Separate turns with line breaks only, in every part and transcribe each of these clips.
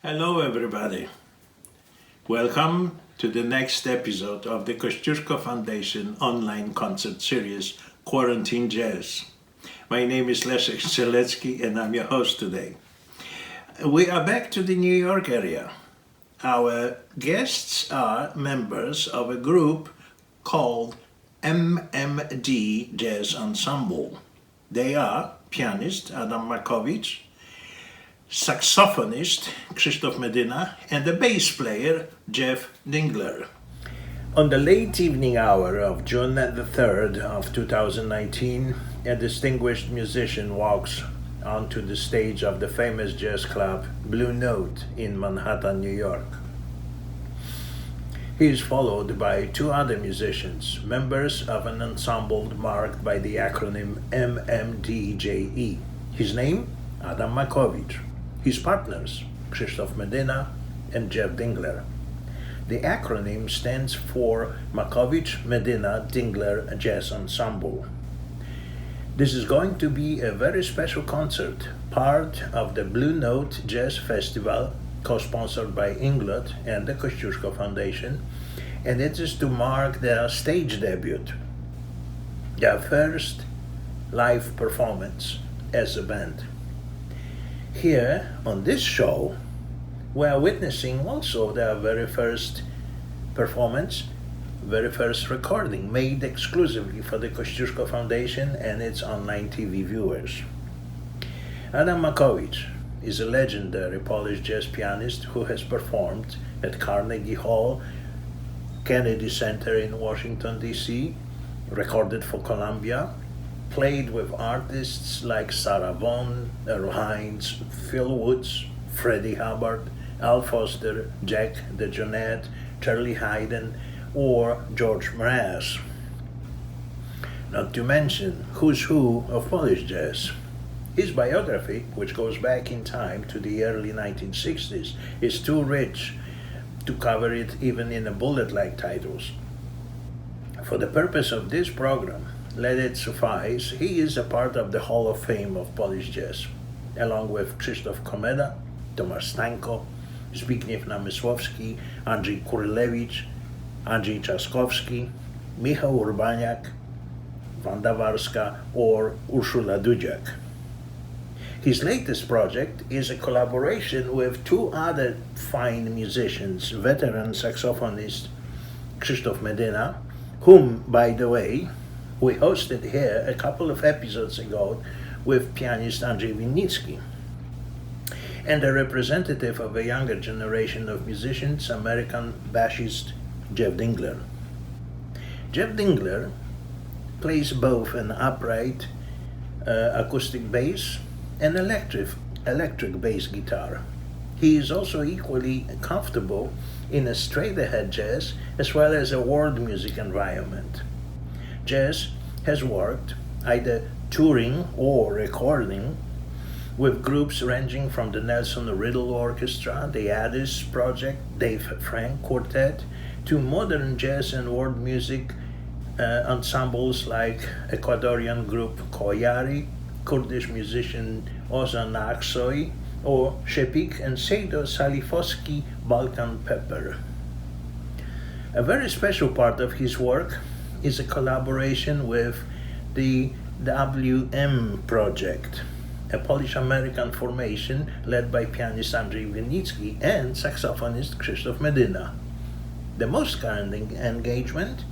Hello, everybody. Welcome to the next episode of the Kosciuszko Foundation online concert series, Quarantine Jazz. My name is Leszek Strzelecki and I'm your host today. We are back to the New York area. Our guests are members of a group called MMD Jazz Ensemble. They are pianist Adam Makowicz, saxophonist Krzysztof Medyna, and the bass player Jeff Dingler. On the late evening hour of June the 3rd of 2019, a distinguished musician walks onto the stage of the famous jazz club Blue Note in Manhattan, New York. He is followed by two other musicians, members of an ensemble marked by the acronym MMDJE. His name, Adam Makowicz. His partners, Krzysztof Medyna and Jeff Dingler. The acronym stands for Makowicz-Medyna-Dingler Jazz Ensemble. This is going to be a very special concert, part of the Blue Note Jazz Festival, co-sponsored by Inglot and the Kosciuszko Foundation, and it is to mark their stage debut, their first live performance as a band. Here, on this show, we are witnessing also their very first performance, very first recording made exclusively for the Kosciuszko Foundation and its online TV viewers. Adam Makowicz is a legendary Polish jazz pianist who has performed at Carnegie Hall, Kennedy Center in Washington, D.C., recorded for Columbia, played with artists like Sarah Vaughan, Earl Hines, Phil Woods, Freddie Hubbard, Al Foster, Jack DeJohnette, Charlie Haydn, or George Mraz. Not to mention who's who of Polish jazz. His biography, which goes back in time to the early 1960s, is too rich to cover it even in a bullet-like titles. For the purpose of this program, let it suffice, he is a part of the Hall of Fame of Polish jazz, along with Krzysztof Komeda, Tomasz Stańko, Zbigniew Namysłowski, Andrzej Kurylewicz, Andrzej Trzaskowski, Michał Urbaniak, Wanda Warska, or Urszula Dudziak. His latest project is a collaboration with two other fine musicians, veteran saxophonist Krzysztof Medyna, whom, by the way, we hosted here a couple of episodes ago with pianist Andrzej Winnicki, and a representative of a younger generation of musicians, American bassist Jeff Dingler. Jeff Dingler plays both an upright acoustic bass and electric bass guitar. He is also equally comfortable in a straight-ahead jazz as well as a world music environment. Jazz has worked either touring or recording with groups ranging from the Nelson Riddle Orchestra, the Addis Project, Dave Frank Quartet, to modern jazz and world music ensembles like Ecuadorian group Koyari, Kurdish musician Ozan Aksoy, or Szepik and Sejdo Salifowski Balkan Pepper. A very special part of his work is a collaboration with the WM Project, a Polish-American formation led by pianist Andrzej Winnicki and saxophonist Krzysztof Medyna. The most current engagement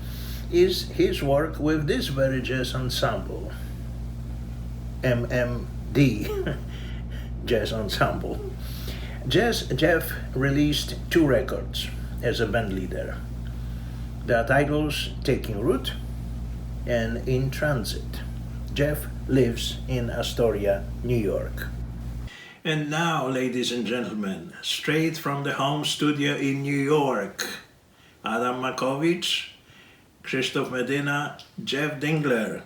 is his work with this very jazz ensemble, MMD Jazz Ensemble. Jeff released two records as a band leader. Their titles Taking Root and In Transit. Jeff lives in Astoria, New York. And now, ladies and gentlemen, straight from the home studio in New York, Adam Makowicz, Krzysztof Medyna, Jeff Dingler.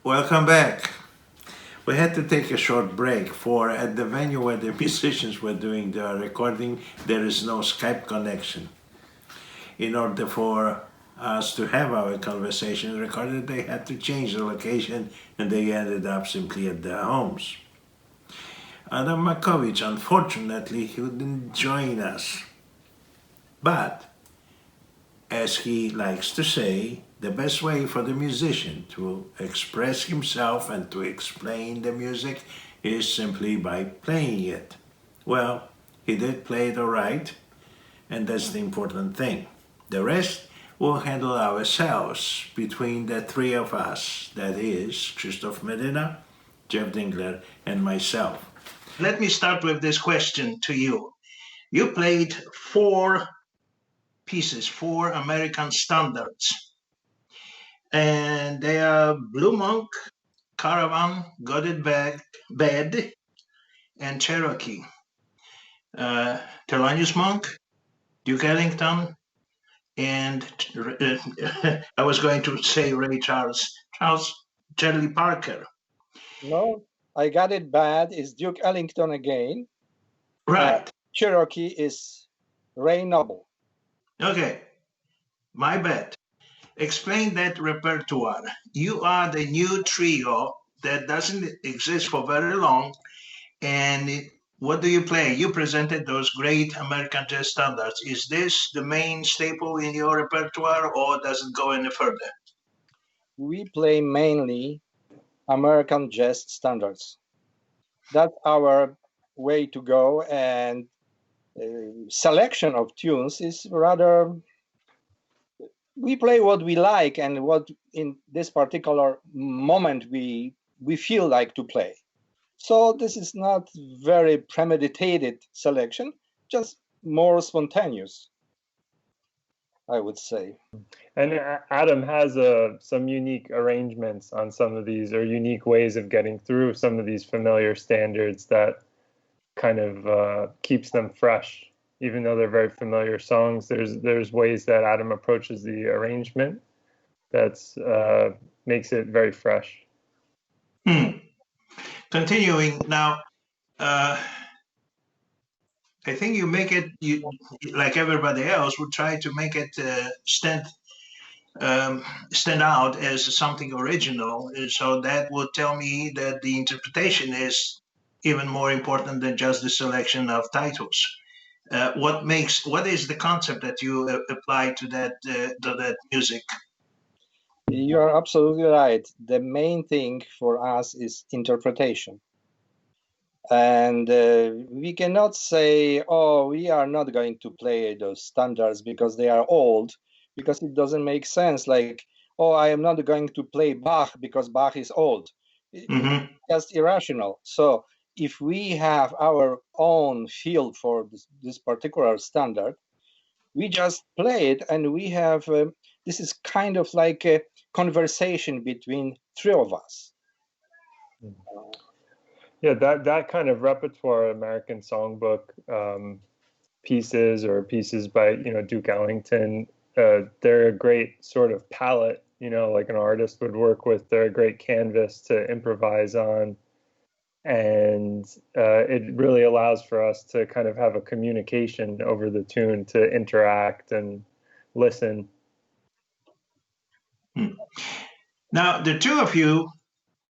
Welcome back. We had to take a short break for at the venue where the musicians were doing the recording, there is no Skype connection. In order for us to have our conversation recorded, they had to change the location and they ended up simply at their homes. Adam Makowicz, unfortunately, he didn't join us. But, as he likes to say, the best way for the musician to express himself and to explain the music is simply by playing it. Well, he did play it all right, and that's the important thing. The rest we'll handle ourselves between the three of us, that is, Krzysztof Medyna, Jeff Dingler, and myself. Let me start with this question to you. You played four pieces, four American standards, and they are Blue Monk, Caravan, Got It Bad, and Cherokee. Thelonious Monk, Duke Ellington, and I was going to say Ray Charles, Charlie Parker.
No, I Got It Bad is Duke Ellington again.
Right.
Cherokee is Ray Noble.
Okay, my bad. Explain that repertoire. You are the new trio that doesn't exist for very long, and what do you play? You presented those great American jazz standards. Is this the main staple in your repertoire, or does it go any further?
We play mainly American jazz standards. That's our way to go, and selection of tunes is rather, we play what we like and what in this particular moment we feel like to play. So this is not very premeditated selection, just more spontaneous, I would say.
And Adam has some unique arrangements on some of these, or unique ways of getting through some of these familiar standards that kind of keeps them fresh. Even though they're very familiar songs, there's ways that Adam approaches the arrangement that's makes it very fresh.
Continuing now, I think you make it, like everybody else, would try to make it stand out as something original. So that would tell me that the interpretation is even more important than just the selection of titles. What is the concept that you apply to that music?
You are absolutely right. The main thing for us is interpretation. And we cannot say, oh, we are not going to play those standards because they are old, because it doesn't make sense. Like, oh, I am not going to play Bach because Bach is old.
Mm-hmm.
That's irrational. So if we have our own feel for this particular standard, we just play it, and we have, this is kind of like a conversation between three of us.
Yeah, that kind of repertoire, American songbook pieces, or pieces by Duke Ellington, they're a great sort of palette, like an artist would work with. They're a great canvas to improvise on, and it really allows for us to kind of have a communication over the tune, to interact and listen.
Now, the two of you,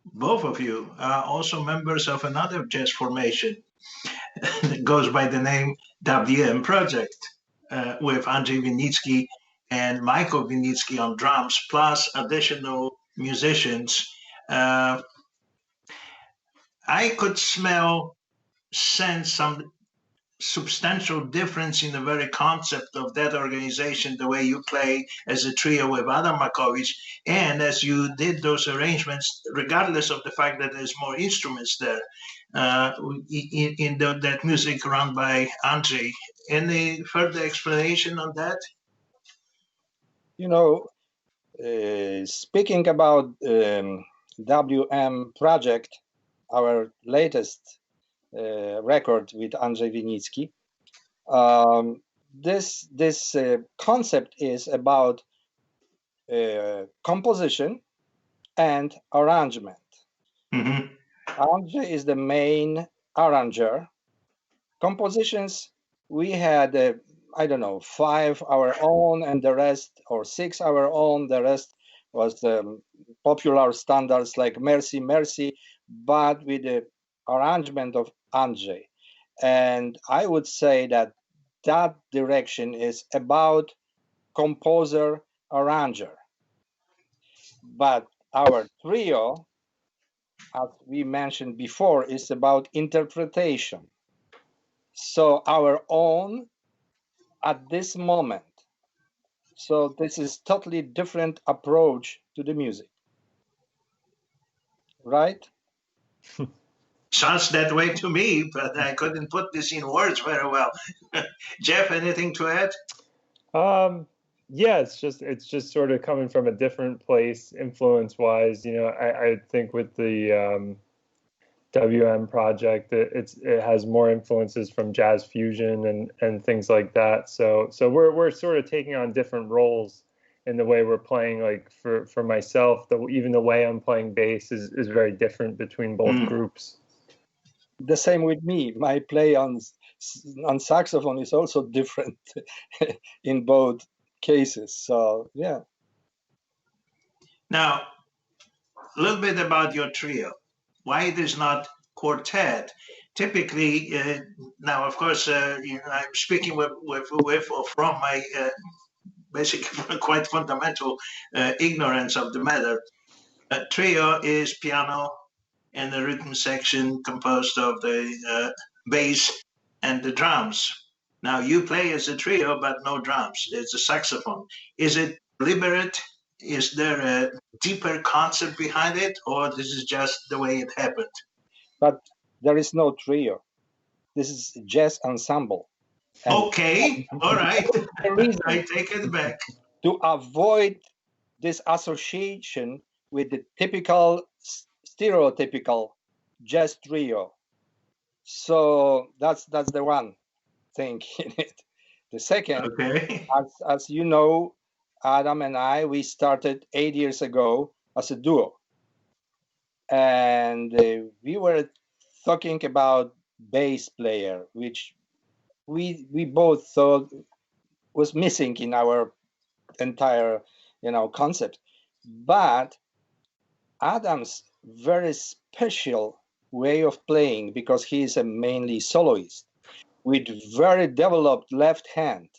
both of you, are also members of another jazz formation that goes by the name WM Project, with Andrzej Winnicki and Michael Winnicki on drums, plus additional musicians. I could sense some substantial difference in the very concept of that organization, the way you play as a trio with Adam Makowicz, and as you did those arrangements, regardless of the fact that there's more instruments there, in that music run by Andrzej. Any further explanation on that?
Speaking about WM Project, our latest record with Andrzej Winnicki, this concept is about composition and arrangement.
Mm-hmm.
Andrzej is the main arranger. Compositions, we had, I don't know, 5 our own and the rest, or 6 our own, the rest was the popular standards like Mercy, Mercy, but with the arrangement of Andrzej. And I would say that that direction is about composer, arranger. But our trio, as we mentioned before, is about interpretation. So our own at this moment. So this is totally different approach to the music, right?
Sounds that way to me, but I couldn't put this in words very well. Jeff, anything to add?
Yeah, it's just sort of coming from a different place, influence-wise. You know, I think with the WM project, it has more influences from jazz fusion and things like that. So we're sort of taking on different roles in the way we're playing. Like for myself, even the way I'm playing bass is very different between both groups.
The same with me. My play on saxophone is also different in both cases. So yeah.
Now, a little bit about your trio. Why it is not quartet? Typically, now of course, you know, I'm speaking with or from my basically quite fundamental ignorance of the matter. A trio is piano and the rhythm section composed of the bass and the drums. Now you play as a trio, but no drums. It's a saxophone. Is it deliberate? Is there a deeper concept behind it, or this is just the way it happened?
But there is no trio. This is jazz ensemble.
And okay, all right. I take it back.
To avoid this association with the typical, stereotypical jazz trio. So that's the one thing in it. The second,
okay.
as you know, Adam and I, we started 8 years ago as a duo. And we were talking about bass player, which we both thought was missing in our entire, concept. But Adam's very special way of playing, because he is a mainly soloist with very developed left hand,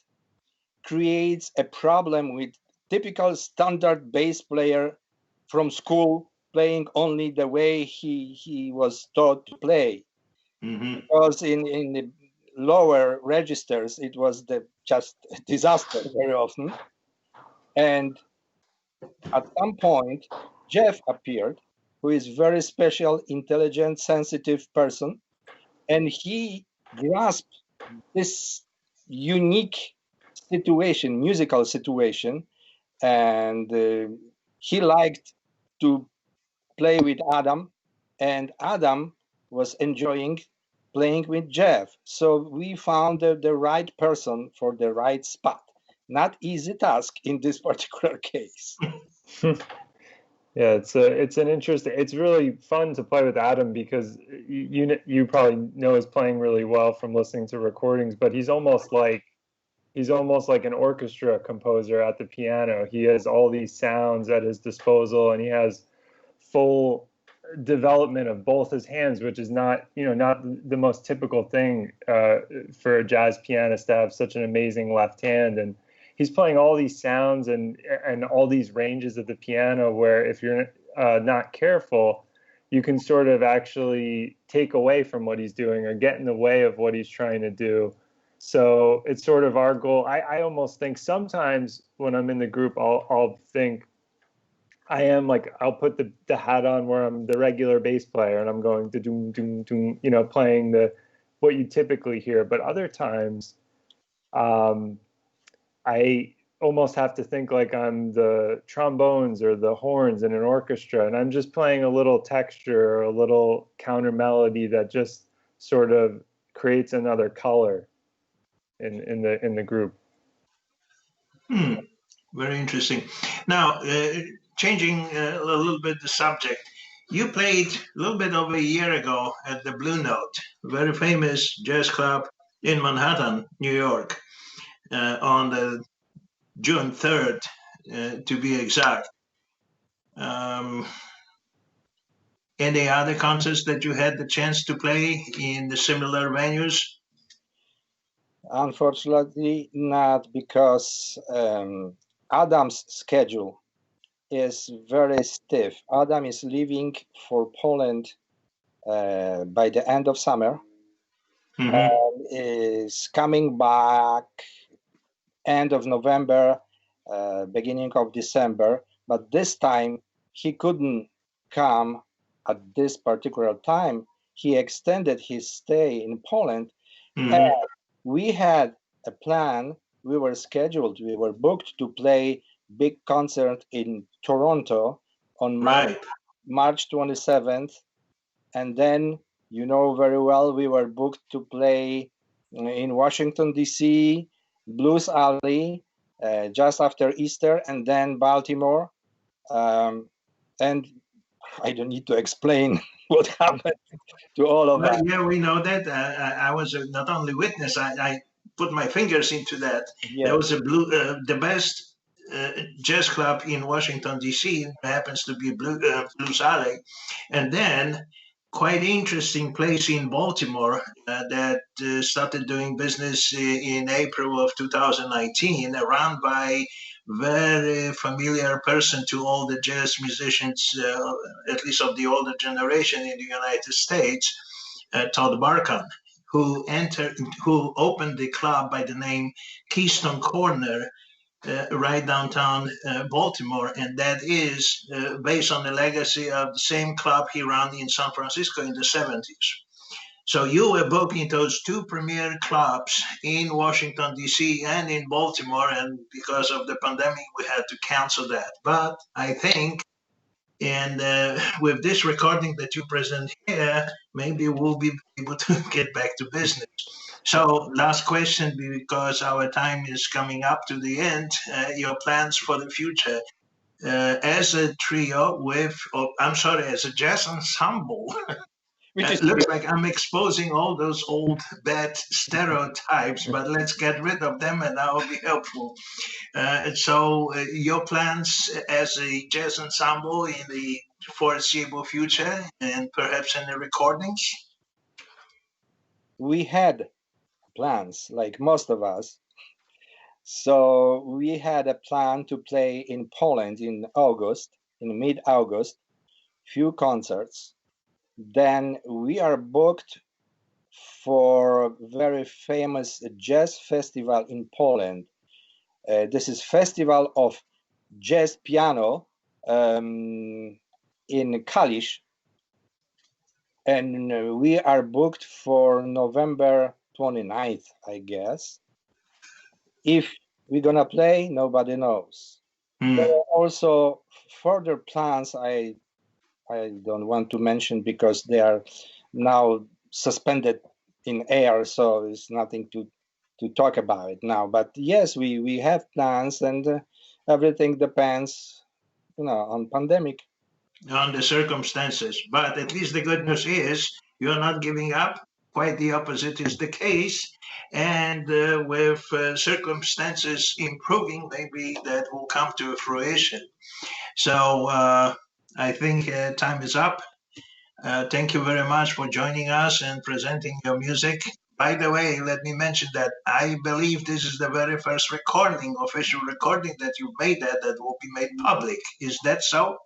creates a problem with typical standard bass player from school playing only the way he was taught to play.
Mm-hmm.
Because in the lower registers, it was just a disaster very often. And at some point, Jeff appeared, who is very special, intelligent, sensitive person, and he grasped this unique situation, musical situation, and he liked to play with Adam, and Adam was enjoying playing with Jeff. So we found the right person for the right spot. Not easy task in this particular case.
Yeah, it's an interesting. It's really fun to play with Adam because you probably know his playing really well from listening to recordings, but he's almost like an orchestra composer at the piano. He has all these sounds at his disposal, and he has full development of both his hands, which is not the most typical thing for a jazz pianist to have such an amazing left hand. And he's playing all these sounds and all these ranges of the piano where if you're not careful, you can sort of actually take away from what he's doing or get in the way of what he's trying to do. So it's sort of our goal. I almost think sometimes when I'm in the group, I'll think I'll put the hat on where I'm the regular bass player and I'm going to doom, doom, doom, playing what you typically hear. But other times, I almost have to think like I'm the trombones or the horns in an orchestra, and I'm just playing a little texture or a little counter melody that just sort of creates another color in the group.
Very interesting. Now, changing a little bit the subject. You played a little bit over a year ago at the Blue Note, a very famous jazz club in Manhattan, New York, on the June 3rd, to be exact. Any other concerts that you had the chance to play in the similar venues?
Unfortunately, not, because Adam's schedule is very stiff. Adam is leaving for Poland by the end of summer, and is coming back end of November, beginning of December. But this time he couldn't come at this particular time. He extended his stay in Poland. And we had a plan. We were scheduled, we were booked to play big concert in Toronto on March 27th. And then, you know very well, we were booked to play in Washington, D.C., Blues Alley, just after Easter, and then Baltimore. And I don't need to explain what happened to all of that.
Yeah, we know that. I was not only witness, I put my fingers into that.
Yeah.
There was the best jazz club in Washington, D.C., happens to be Blues Alley. And then quite interesting place in Baltimore that started doing business in April of 2019, run by very familiar person to all the jazz musicians, at least of the older generation in the United States, Todd Barkan, who opened the club by the name Keystone Corner, right downtown Baltimore, and that is based on the legacy of the same club he ran in San Francisco in the 70s. So you were booking those two premier clubs in Washington, D.C. and in Baltimore, and because of the pandemic, we had to cancel that. But I think, and with this recording that you present here, maybe we'll be able to get back to business. So last question, because our time is coming up to the end, your plans for the future as a trio as a jazz ensemble. It looks like I'm exposing all those old bad stereotypes, but let's get rid of them and that will be helpful. So your plans as a jazz ensemble in the foreseeable future and perhaps in the recordings?
We had plans, like most of us. So we had a plan to play in Poland in mid-August, few concerts. Then we are booked for a very famous jazz festival in Poland. This is Festival of Jazz Piano in Kalisz. And we are booked for November 29th, I guess. If we're gonna play, nobody knows. There are also further plans I don't want to mention because they are now suspended in air, so it's nothing to talk about it now. But yes, we have plans, and everything depends, on pandemic.
On the circumstances. But at least the good news is you're not giving up. Quite the opposite is the case. And with circumstances improving, maybe that will come to fruition. So I think time is up. Thank you very much for joining us and presenting your music. By the way, let me mention that I believe this is the very first official recording that you've made that will be made public. Is that so?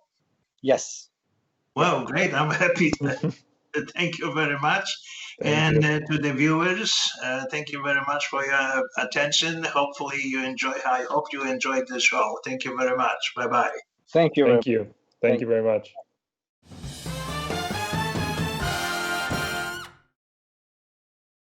Yes.
Well, great. I'm happy. Thank you very much. And to the viewers, thank you very much for your attention. Hopefully I hope you enjoyed the show. Thank you very much. Bye-bye.
Thank you.
Thank you very much.